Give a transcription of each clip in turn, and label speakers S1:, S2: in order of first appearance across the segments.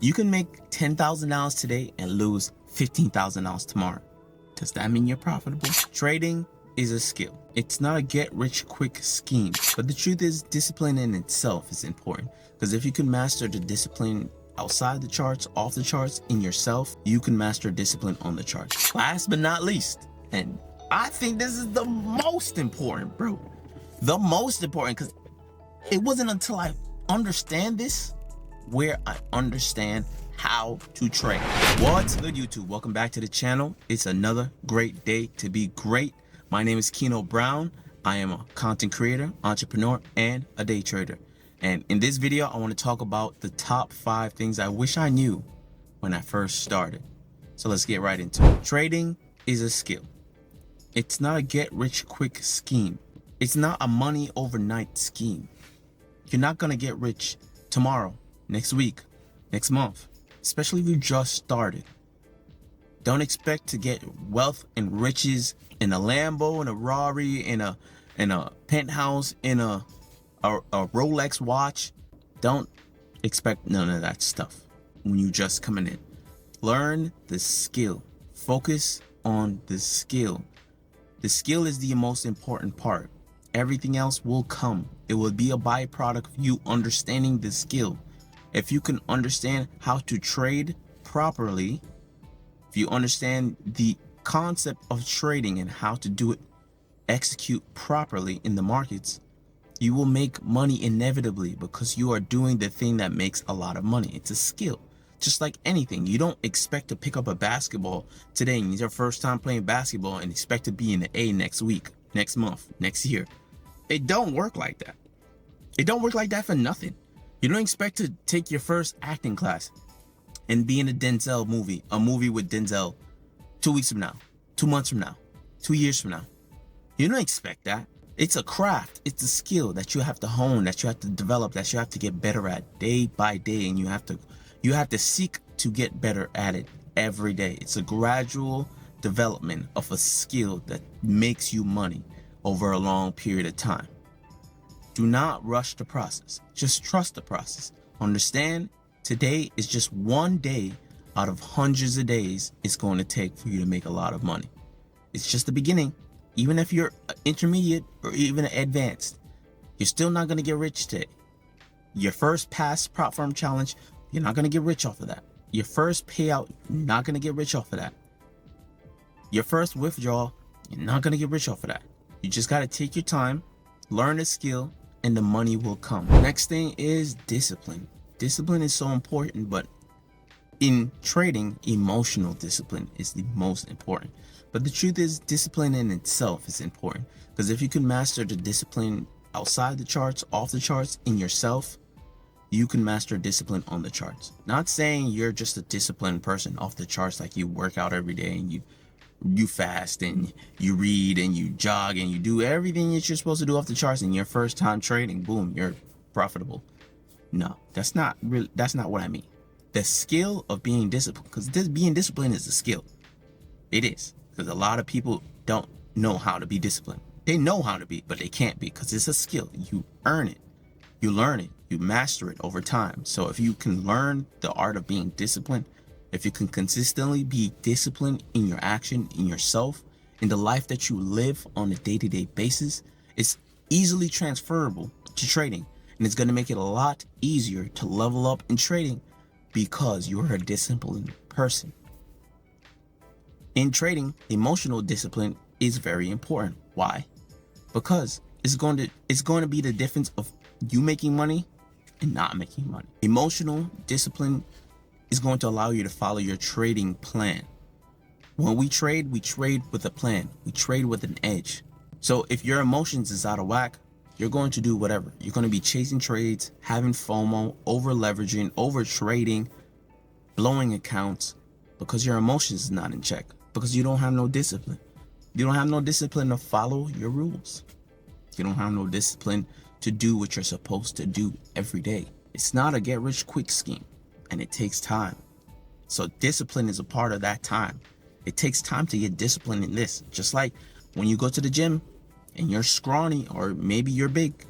S1: You can make $10,000 today and lose $15,000 tomorrow. Does that mean you're profitable? Trading is a skill. It's not a get-rich-quick scheme. But the truth is, discipline in itself is important. Because if you can master the discipline outside the charts, off the charts, in yourself, you can master discipline on the charts. Last but not least, and I think this is the most important, bro. The most important, because it wasn't until I understand this where I understand how to trade. What's good, YouTube? Welcome back to the channel. It's another great day to be great. My name is Keno Brown. I am a content creator, entrepreneur, and a day trader. And in this video, I want to talk about the top 5 things I wish I knew when I first started. So let's get right into it. Trading is a skill. It's not a get-rich-quick scheme. It's not a money overnight scheme. You're not going to get rich tomorrow, next week, next month, especially if you just started. Don't expect to get wealth and riches in a Lambo, in a Rari, in a penthouse, in a Rolex watch. Don't expect none of that stuff when you just coming in. Learn the skill. Focus on the skill. The skill is the most important part. Everything else will come. It will be a byproduct of you understanding the skill. If you can understand how to trade properly, if you understand the concept of trading and how to do it, execute properly in the markets, you will make money inevitably because you are doing the thing that makes a lot of money. It's a skill. Just like anything, you don't expect to pick up a basketball today and it's your first time playing basketball and expect to be in the A next week, next month, next year. It don't work like that. It don't work like that for nothing. You don't expect to take your first acting class and be in a Denzel movie, a movie with Denzel 2 weeks from now, 2 months from now, 2 years from now. You don't expect that. It's a craft. It's a skill that you have to hone, that you have to develop, that you have to get better at day by day, and you have to seek to get better at it every day. It's a gradual development of a skill that makes you money over a long period of time. Do not rush the process. Just trust the process. Understand, today is just one day out of hundreds of days it's going to take for you to make a lot of money. It's just the beginning. Even if you're intermediate or even advanced, you're still not going to get rich today. Your first past prop firm challenge, you're not going to get rich off of that. Your first payout, you're not going to get rich off of that. Your first withdrawal, you're not going to get rich off of that. You just got to take your time, learn a skill, and the money will come. Next thing is discipline. Discipline is so important, but in trading, emotional discipline is the most important. But the truth is, discipline in itself is important, because if you can master the discipline outside the charts, off the charts, in yourself, you can master discipline on the charts. Not saying you're just a disciplined person off the charts, like you work out every day and you fast and you read and you jog and you do everything that you're supposed to do off the charts, and your first time trading, boom, you're profitable. No, that's not what I mean. The skill of being disciplined, because being disciplined is a skill. It is, because a lot of people don't know how to be disciplined. They know how to be, but they can't be, because it's a skill. You earn it, you learn it, you master it over time. So if you can learn the art of being disciplined, if you can consistently be disciplined in your action, in yourself, in the life that you live on a day-to-day basis, it's easily transferable to trading. And it's going to make it a lot easier to level up in trading because you're a disciplined person. In trading, emotional discipline is very important. Why? Because it's going to be the difference of you making money and not making money. Emotional discipline is going to allow you to follow your trading plan. When we trade with a plan. We trade with an edge. So if your emotions is out of whack, you're going to do whatever. You're going to be chasing trades, having FOMO, over leveraging, over trading, blowing accounts, because your emotions is not in check, because you don't have no discipline. You don't have no discipline to follow your rules. You don't have no discipline to do what you're supposed to do every day. It's not a get rich quick scheme, and it takes time. So discipline is a part of that time. It takes time to get disciplined in this. Just like when you go to the gym and you're scrawny, or maybe you're big,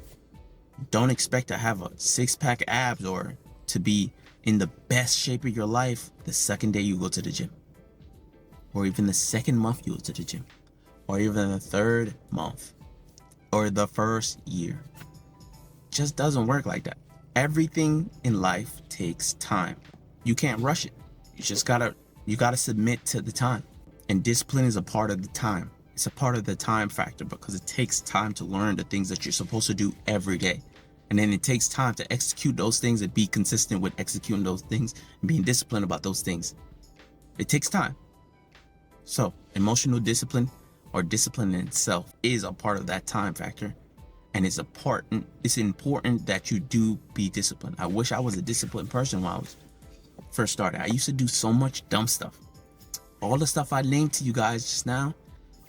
S1: don't expect to have a 6-pack abs or to be in the best shape of your life the second day you go to the gym, or even the second month you go to the gym, or even the third month, or the first year. It just doesn't work like that. Everything in life takes time. You can't rush it. You gotta submit to the time. And discipline is a part of the time. It's a part of the time factor because it takes time to learn the things that you're supposed to do every day. And then it takes time to execute those things and be consistent with executing those things and being disciplined about those things. It takes time. So emotional discipline, or discipline in itself, is a part of that time factor. And it's important that you do be disciplined. I wish I was a disciplined person when I was first started. I used to do so much dumb stuff. All the stuff I named to you guys just now: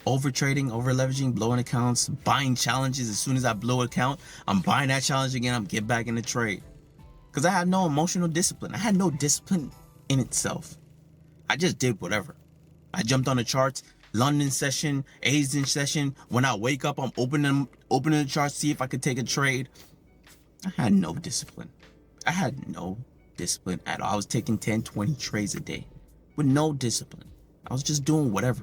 S1: over trading, over leveraging, blowing accounts, buying challenges. As soon as I blow an account, I'm buying that challenge again. I'm getting back in the trade because I had no emotional discipline. I had no discipline in itself. I just did whatever. I jumped on the charts, London session, Asian session. When I wake up, I'm opening the charts, see if I could take a trade. I had no discipline. I had no discipline at all. I was taking 10, 20 trades a day with no discipline. I was just doing whatever.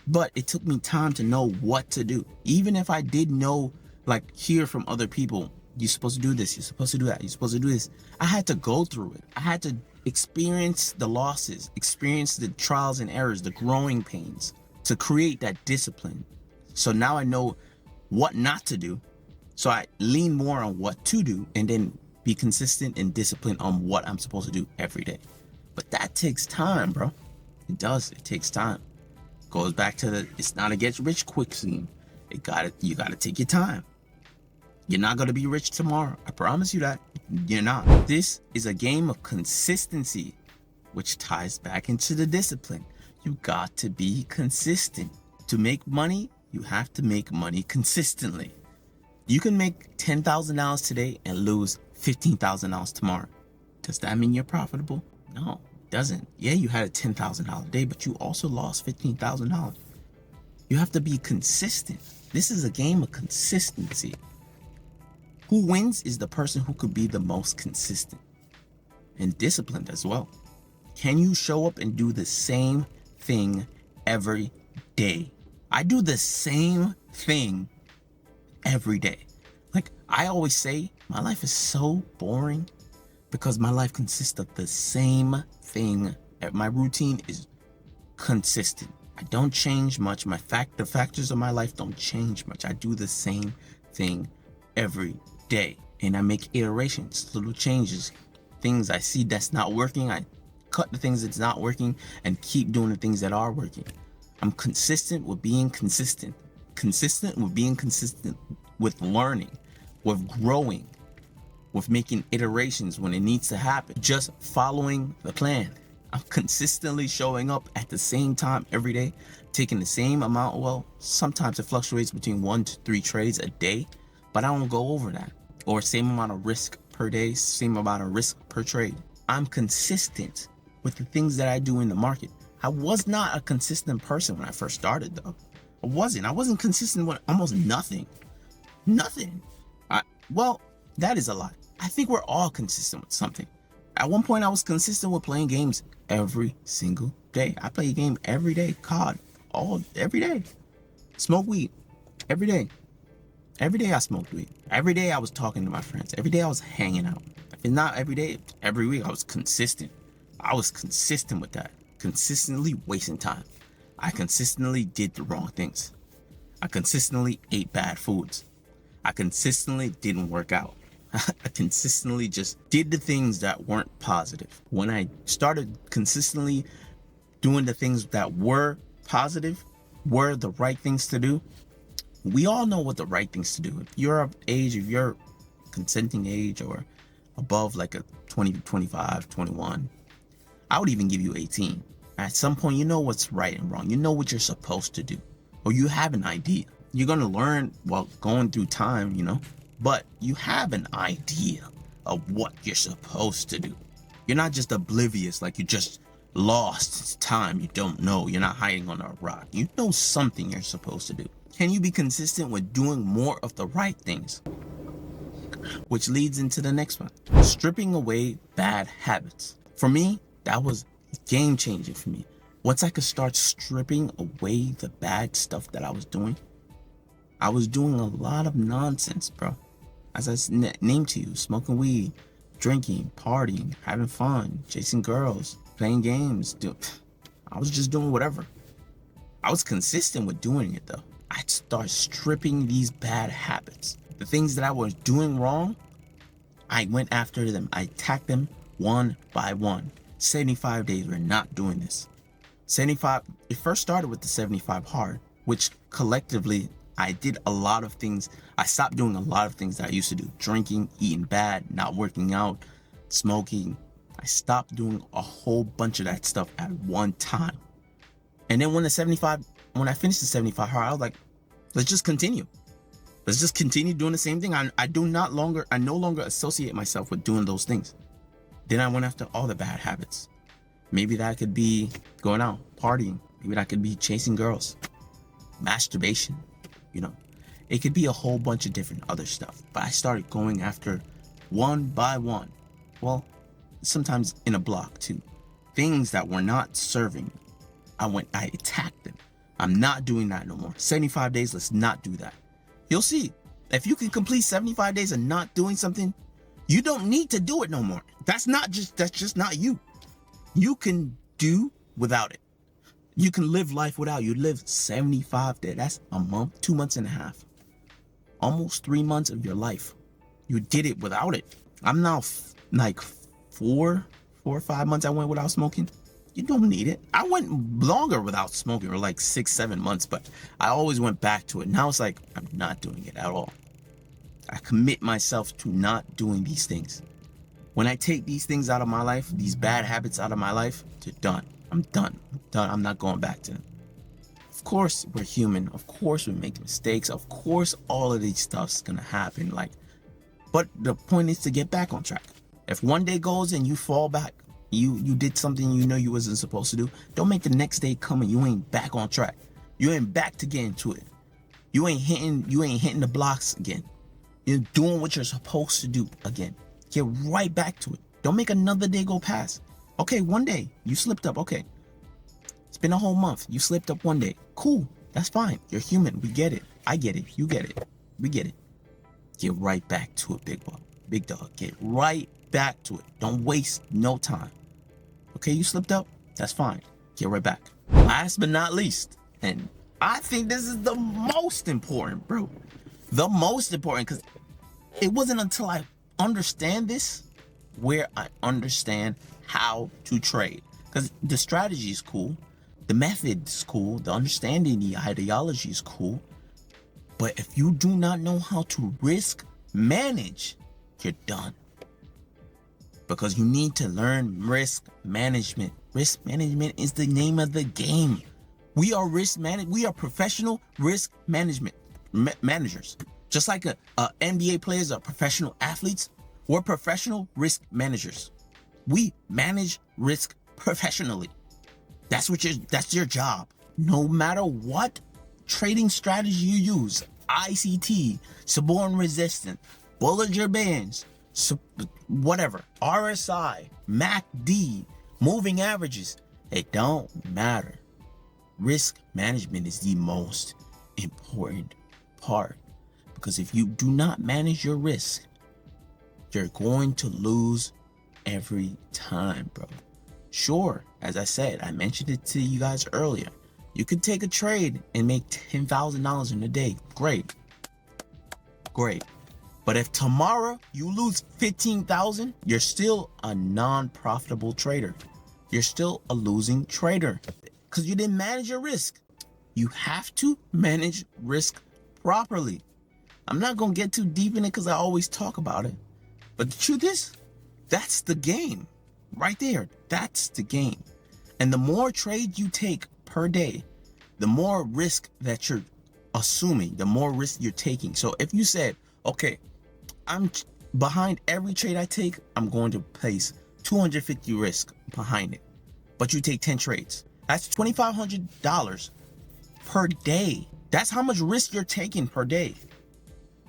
S1: But it took me time to know what to do. Even if I did know, like, hear from other people, you're supposed to do this, you're supposed to do that, you're supposed to do this. I had to go through it. I had to experience the losses, experience the trials and errors, the growing pains, to create that discipline. So now I know what not to do. So I lean more on what to do and then be consistent and disciplined on what I'm supposed to do every day. But that takes time, bro. It does. It takes time. Goes back to it's not a get rich quick scheme. You gotta take your time. You're not gonna be rich tomorrow. I promise you that. You're not. This is a game of consistency, which ties back into the discipline. You got to be consistent. To make money, you have to make money consistently. You can make $10,000 today and lose $15,000 tomorrow. Does that mean you're profitable? No, it doesn't. Yeah, you had a $10,000 day, but you also lost $15,000. You have to be consistent. This is a game of consistency. Who wins is the person who could be the most consistent and disciplined as well. Can you show up and do the same thing every day? I do the same thing every day. Like I always say, my life is so boring because my life consists of the same thing. My routine is consistent. I don't change much. The factors of my life don't change much. I do the same thing every day, and I make iterations, little changes, things I see that's not working. I cut the things that's not working and keep doing the things that are working. I'm consistent with being consistent with learning, with growing, with making iterations when it needs to happen, just following the plan. I'm consistently showing up at the same time every day, taking the same amount. Well, sometimes it fluctuates between 1 to 3 trades a day, but I don't go over that. Or same amount of risk per day, same amount of risk per trade. I'm consistent with the things that I do in the market. I was not a consistent person when I first started though. I wasn't consistent with almost nothing. Well, that is a lie. I think we're all consistent with something. At one point I was consistent with playing games every single day. I play a game every day, COD, every day. Smoke weed every day. Every day I smoked weed. Every day I was talking to my friends. Every day I was hanging out. If it's not every day, every week I was consistent. I was consistent with that. Consistently wasting time. I consistently did the wrong things. I consistently ate bad foods. I consistently didn't work out. I consistently just did the things that weren't positive. When I started consistently doing the things that were positive, were the right things to do, we all know what the right things to do. If you're consenting age or above like a 20, 25, 21, I would even give you 18. At some point, you know what's right and wrong. You know what you're supposed to do, or you have an idea. You're going to learn while going through time, but you have an idea of what you're supposed to do. You're not just oblivious, like you just lost. It's time. You don't know. You're not hiding on a rock. You know something you're supposed to do. Can you be consistent with doing more of the right things? Which leads into the next one, stripping away bad habits. For me, that was game changing for me. Once I could start stripping away the bad stuff that I was doing a lot of nonsense, bro. As I named to you, smoking weed, drinking, partying, having fun, chasing girls, playing games. I was just doing whatever. I was consistent with doing it though. I'd start stripping these bad habits. The things that I was doing wrong, I went after them. I attacked them one by one. 75 days, we're not doing this. 75, it first started with the 75 hard, which collectively, I did a lot of things. I stopped doing a lot of things that I used to do. Drinking, eating bad, not working out, smoking. I stopped doing a whole bunch of that stuff at one time. And then when I finished the 75 hard, I was like, let's just continue. Let's just continue doing the same thing. I no longer associate myself with doing those things. Then I went after all the bad habits. Maybe that could be going out, partying. Maybe that could be chasing girls, masturbation. It could be a whole bunch of different other stuff. But I started going after one by one. Well, sometimes in a block too. Things that were not serving. I attacked them. I'm not doing that no more. 75 days, let's not do that. You'll see. If you can complete 75 days and not doing something, you don't need to do it no more. That's just not you. You can do without it. You can live life without. You live 75 days. That's a month, 2 months and a half. Almost 3 months of your life. You did it without it. I'm now like 4 or 5 months I went without smoking. You don't need it. I went longer without smoking, or like 6, 7 months, but I always went back to it. Now it's like, I'm not doing it at all. I commit myself to not doing these things. When I take these things out of my life, these bad habits out of my life, they're done. I'm done. I'm not going back to them. Of course, we're human. Of course, we make mistakes. Of course, all of these stuff's gonna happen. But the point is to get back on track. If one day goes and you fall back, you did something you wasn't supposed to do, don't make the next day come and you ain't back on track. You ain't back to get into it. You ain't hitting the blocks again. You're doing what you're supposed to do again. Get right back to it. Don't make another day go past. Okay, one day you slipped up. Okay, it's been a whole month. You slipped up one day. Cool, that's fine. You're human. We get it. I get it. You get it. We get it. Get right back to it, big dog. Get right back to it. Don't waste no time. Okay, you slipped up. That's fine. Get right back. Last but not least, and I think this is the most important, bro. The most important, because it wasn't until I understand this where I understand how to trade. Because the strategy is cool, the method is cool, the understanding, the ideology is cool, but if you do not know how to risk manage, you're done. Because you need to learn risk management. Risk management is the name of the game. We are professional risk management managers. Just like NBA players are professional athletes, we're professional risk managers. We manage risk professionally. That's your job. No matter what trading strategy you use, ICT, suborn resistant, Bollinger Bands, whatever, RSI, MACD, moving averages, it don't matter. Risk management is the most important part, because if you do not manage your risk, you're going to lose every time, bro. Sure, as I said, I mentioned it to you guys earlier. You could take a trade and make $10,000 in a day. Great. But if tomorrow you lose 15,000, you're still a non-profitable trader. You're still a losing trader because you didn't manage your risk. You have to manage risk properly. I'm not going to get too deep in it because I always talk about it. But the truth is, that's the game right there. That's the game. And the more trades you take per day, the more risk that you're assuming, the more risk you're taking. So if you said, okay, I'm behind every trade I take, I'm going to place 250 risk behind it. But you take 10 trades. That's $2,500 per day. That's how much risk you're taking per day.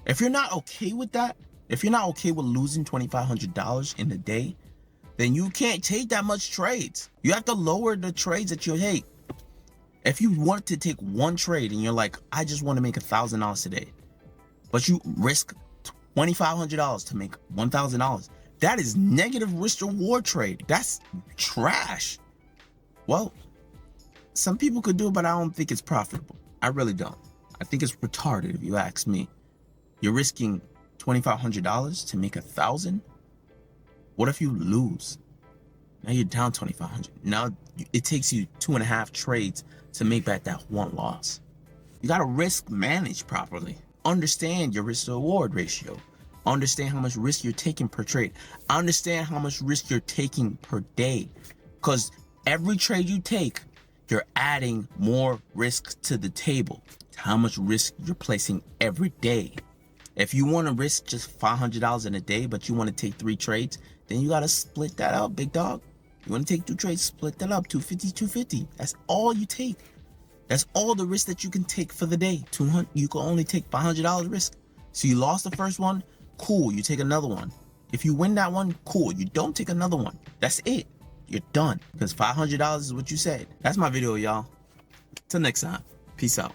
S1: If you're not okay with that, If you're not okay with losing $2,500 in a day, then you can't take that much trades. You have to lower the trades that you take. If you want to take one trade and you're like, I just want to make $1,000 today, but you risk $2,500 to make $1,000, that is negative risk reward trade. That's trash. Well, some people could do it, but I don't think it's profitable. I really don't. I think it's retarded if you ask me. You're risking $2,500 to make $1,000. What if you lose? Now you're down $2,500. Now it takes you 2.5 trades to make back that one loss. You gotta risk manage properly. Understand your risk to reward ratio. Understand how much risk you're taking per trade. Understand how much risk you're taking per day. Because every trade you take, you're adding more risk to the table. How much risk you're placing every day. If you want to risk just $500 in a day, but you want to take 3 trades, then you got to split that up, big dog. You want to take 2 trades, split that up, 250, 250. That's all you take. That's all the risk that you can take for the day. 200. You can only take $500 risk. So you lost the first one, cool, you take another one. If you win that one, cool, you don't take another one. That's it. You're done. Because $500 is what you said. That's my video, y'all. Till next time. Peace out.